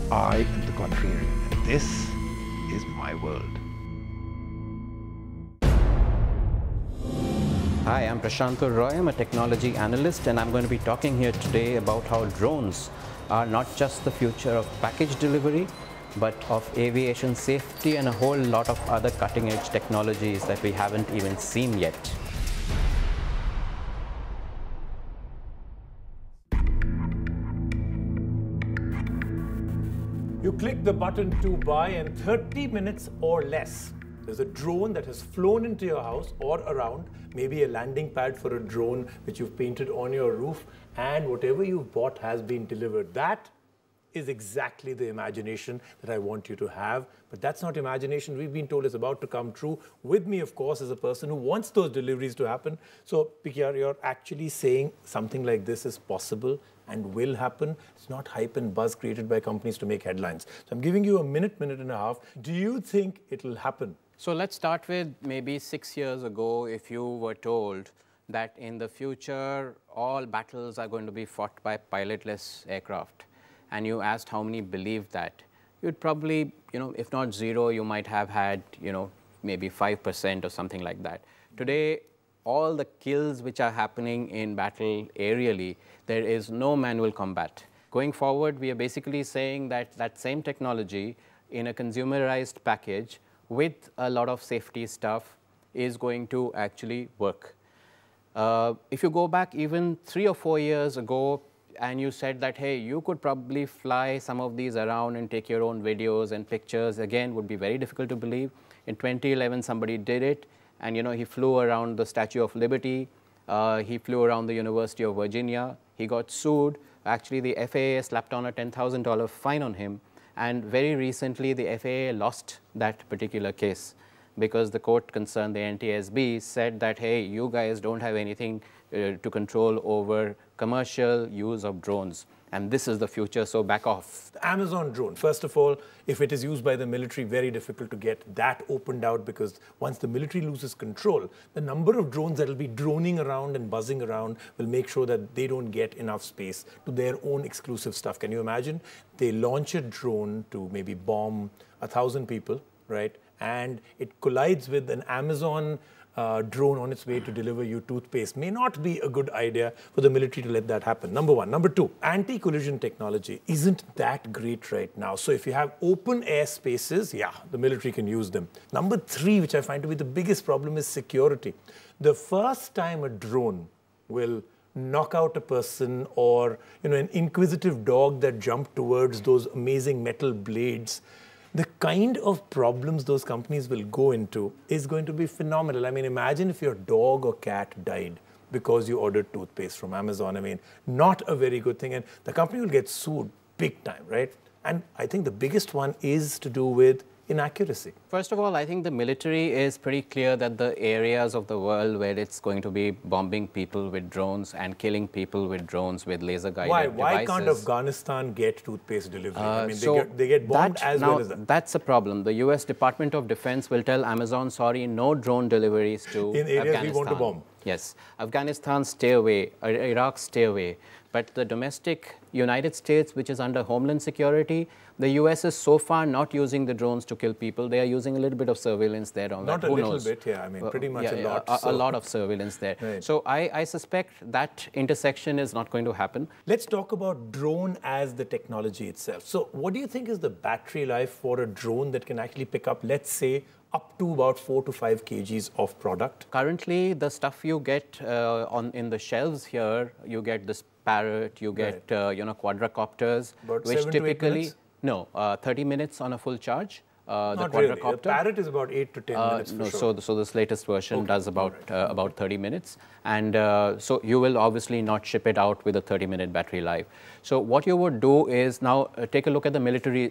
I am the contrarian, and this is my world. Hi, I'm Prashantha Roy. I'm a technology analyst, and I'm going to be talking here today about how drones are not just the future of package delivery, but of aviation safety and a whole lot of other cutting-edge technologies that we haven't even seen yet. You click the button to buy, and 30 minutes or less, there's a drone that has flown into your house or around, maybe a landing pad for a drone which you've painted on your roof, and whatever you've bought has been delivered. That is exactly the imagination that I want you to have. But that's not imagination. We've been told it's about to come true. With me, of course, is a person who wants those deliveries to happen. So, Pikyar, you're actually saying something like this is possible and will happen. It's not hype and buzz created by companies to make headlines. So I'm giving you a minute and a half. Do you think it'll happen? So let's start with maybe 6 years ago, if you were told that in the future, all battles are going to be fought by pilotless aircraft, and you asked how many believed that, you'd probably, if not zero, you might have had, maybe 5% or something like that. Today, all the kills which are happening in battle aerially, there is no manual combat. Going forward, we are basically saying that that same technology in a consumerized package with a lot of safety stuff is going to actually work. If you go back even 3 or 4 years ago, and you said that, hey, you could probably fly some of these around and take your own videos and pictures, again, would be very difficult to believe. In 2011, somebody did it, and he flew around the Statue of Liberty, he flew around the University of Virginia, he got sued. Actually, the FAA slapped on a $10,000 fine on him, and very recently, the FAA lost that particular case because the court concerned, the NTSB, said that, hey, you guys don't have anything to control over commercial use of drones. And this is the future, so back off. The Amazon drone, first of all, if it is used by the military, very difficult to get that opened out, because once the military loses control, the number of drones that will be droning around and buzzing around will make sure that they don't get enough space to their own exclusive stuff. Can you imagine? They launch a drone to maybe bomb 1,000 people, right? And it collides with an Amazon drone on its way to deliver you toothpaste. May not be a good idea for the military to let that happen. Number one. Number two, anti-collision technology isn't that great right now. So if you have open air spaces, yeah, the military can use them. Number three, which I find to be the biggest problem, is security. The first time a drone will knock out a person, or an inquisitive dog that jumped towards those amazing metal blades, the kind of problems those companies will go into is going to be phenomenal. I mean, imagine if your dog or cat died because you ordered toothpaste from Amazon. I mean, not a very good thing. And the company will get sued big time, right? And I think the biggest one is to do with inaccuracy. First of all, I think the military is pretty clear that the areas of the world where it's going to be bombing people with drones and killing people with drones with laser-guided devices. Why can't Afghanistan get toothpaste delivery? I mean, they get bombed as well as that. That's a problem. The US Department of Defense will tell Amazon, sorry, no drone deliveries to in areas Afghanistan. we want to bomb. Yes. Afghanistan, stay away. Iraq, stay away. But the domestic United States, which is under Homeland Security, the US is so far not using the drones to kill people. They are using a little bit of surveillance there on that. Not a little bit, yeah. I mean, pretty much a lot. A lot of surveillance there. Right. So I suspect that intersection is not going to happen. Let's talk about drone as the technology itself. So what do you think is the battery life for a drone that can actually pick up, let's say, up to about 4 to 5 kgs of product? Currently, the stuff you get in the shelves here, you get this Parrot, you get quadrocopters, about which 7 to 8 typically minutes? No, 30 minutes on a full charge. Not really. The Parrot is about 8 to 10 minutes for sure. So this latest version does about 30 minutes. And so you will obviously not ship it out with a 30-minute battery life. So what you would do is now take a look at the military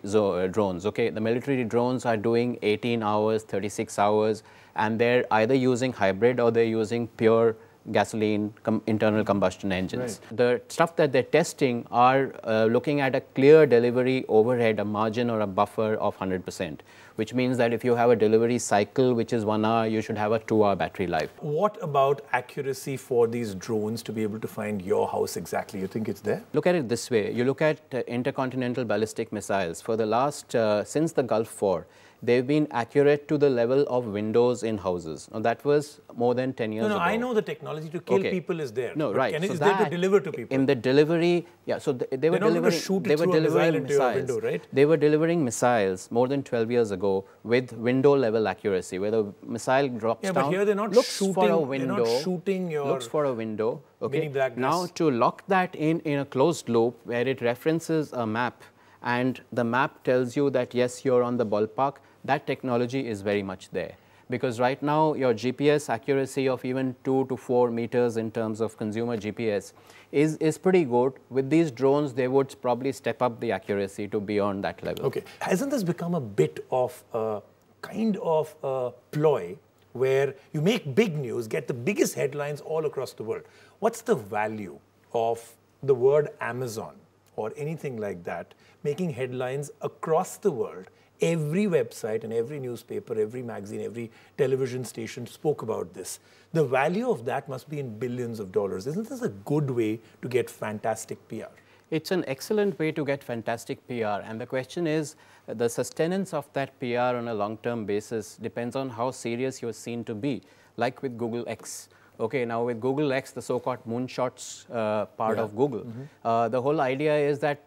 drones. Okay, the military drones are doing 18 hours, 36 hours, and they're either using hybrid or they're using pure gasoline internal combustion engines. Right. The stuff that they're testing are looking at a clear delivery overhead, a margin or a buffer of 100%, which means that if you have a delivery cycle which is 1 hour, you should have a 2-hour battery life. What about accuracy for these drones to be able to find your house exactly? You think it's there? Look at it this way. You look at intercontinental ballistic missiles. For the last, since the Gulf War, they've been accurate to the level of windows in houses. Now, that was more than 10 years ago. No, I know the technology to kill people is there. No, right. Is there to deliver to people? In the delivery, yeah, so they were delivering, missiles. Right? They were delivering missiles more than 12 years ago with window level accuracy, where the missile drops down, but here they're not shooting, for a window, they're not shooting your looks for a window. Okay. Black now to lock that in a closed loop where it references a map and the map tells you that yes, you're on the ballpark, that technology is very much there. Because right now, your GPS accuracy of even 2 to 4 meters in terms of consumer GPS is pretty good. With these drones, they would probably step up the accuracy to beyond that level. Okay. Hasn't this become a bit of a kind of a ploy where you make big news, get the biggest headlines all across the world? What's the value of the word Amazon or anything like that making headlines across the world? Every website and every newspaper, every magazine, every television station spoke about this. The value of that must be in billions of dollars. Isn't this a good way to get fantastic PR? It's an excellent way to get fantastic PR. And the question is, the sustenance of that PR on a long-term basis depends on how serious you're seen to be, like with Google X. Okay, now with Google X, the so-called moonshots part of Google, the whole idea is that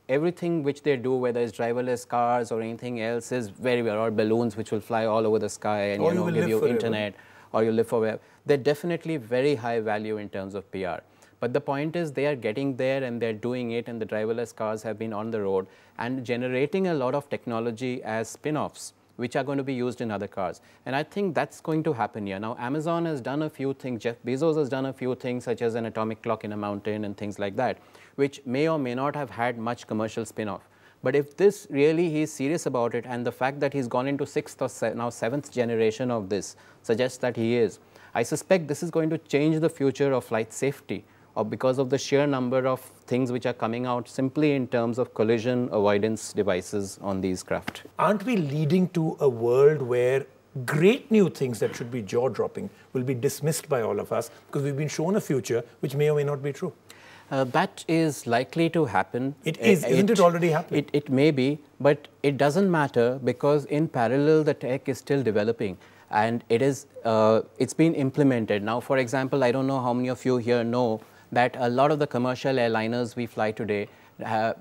everything which they do, whether it's driverless cars or anything else, is very well, or balloons which will fly all over the sky and give you internet, or you live forever. They're definitely very high value in terms of PR. But the point is they are getting there and they're doing it, and the driverless cars have been on the road and generating a lot of technology as spin-offs, which are going to be used in other cars. And I think that's going to happen here. Now, Amazon has done a few things. Jeff Bezos has done a few things, such as an atomic clock in a mountain and things like that, which may or may not have had much commercial spin-off. But if this really, he's serious about it, and the fact that he's gone into 6th or now 7th generation of this suggests that he is, I suspect this is going to change the future of flight safety, or because of the sheer number of things which are coming out simply in terms of collision avoidance devices on these craft. Aren't we leading to a world where great new things that should be jaw-dropping will be dismissed by all of us because we've been shown a future which may or may not be true? That is likely to happen. It is. Isn't it already happening? It may be, but it doesn't matter because in parallel, the tech is still developing. And it's been implemented. Now, for example, I don't know how many of you here know that a lot of the commercial airliners we fly today,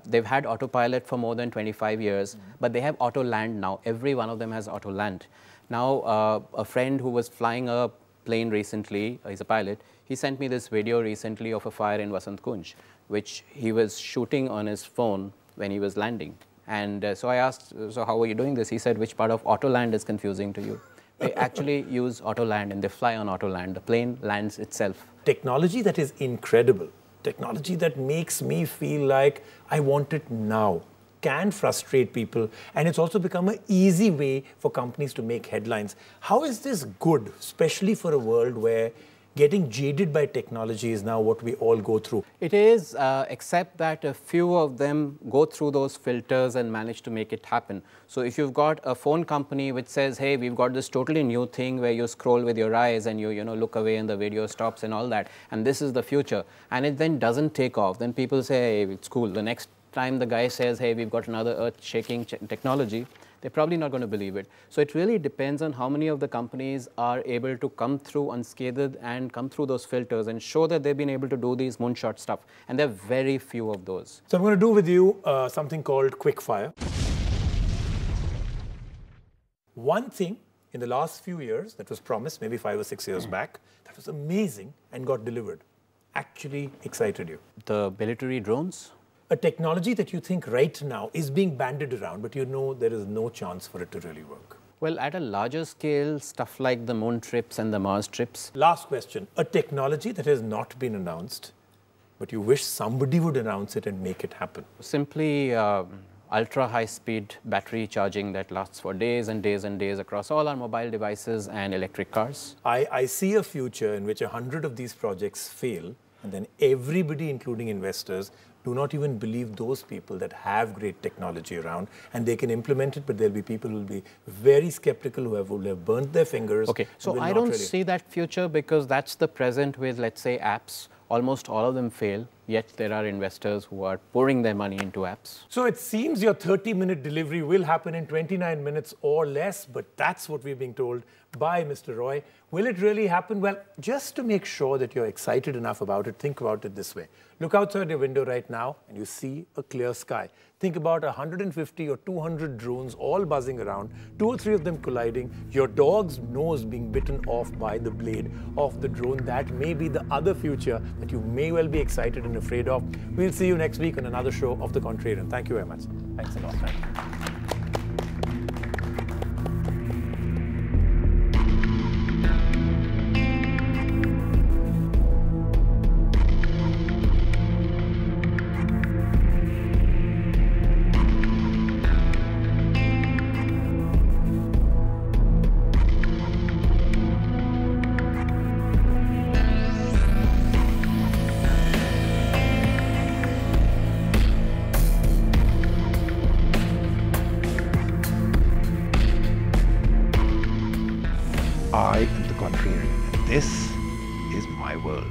they've had autopilot for more than 25 years, but they have auto land now. Every one of them has auto land. Now, a friend who was flying a plane recently, he's a pilot, he sent me this video recently of a fire in Vasant Kunj, which he was shooting on his phone when he was landing. And so I asked, so how are you doing this? He said, which part of auto land is confusing to you? They actually use auto land and they fly on auto land. The plane lands itself. Technology that is incredible, technology that makes me feel like I want it now, can frustrate people, and it's also become an easy way for companies to make headlines. How is this good, especially for a world where getting jaded by technology is now what we all go through? It is, except that a few of them go through those filters and manage to make it happen. So if you've got a phone company which says, hey, we've got this totally new thing where you scroll with your eyes and you look away and the video stops and all that, and this is the future, and it then doesn't take off, then people say, hey, it's cool. The next time the guy says, hey, we've got another earth-shaking technology, they're probably not going to believe it. So it really depends on how many of the companies are able to come through unscathed and come through those filters and show that they've been able to do these moonshot stuff. And there are very few of those. So I'm going to do with you something called quick fire. One thing in the last few years that was promised, maybe 5 or 6 years back, that was amazing and got delivered, actually excited you. The military drones? A technology that you think right now is being bandied around, but you know there is no chance for it to really work. Well, at a larger scale, stuff like the moon trips and the Mars trips. Last question. A technology that has not been announced, but you wish somebody would announce it and make it happen. Simply ultra high speed battery charging that lasts for days and days and days across all our mobile devices and electric cars. I see a future in which 100 of these projects fail, and then everybody, including investors, do not even believe those people that have great technology around, and they can implement it, but there'll be people who will be very skeptical, who have burnt their fingers. Okay, so I don't see that future, because that's the present with, let's say, apps. Almost all of them fail, yet there are investors who are pouring their money into apps. So it seems your 30-minute delivery will happen in 29 minutes or less, but that's what we're being told by Mr. Roy. Will it really happen? Well, just to make sure that you're excited enough about it, think about it this way. Look outside your window right now and you see a clear sky. Think about 150 or 200 drones all buzzing around, 2 or 3 of them colliding, your dog's nose being bitten off by the blade of the drone. That may be the other future that you may well be excited and afraid of. We'll see you next week on another show of The Contrarian. Thank you very much. Thanks a lot. Thank you. I am the contrarian, and this is my world.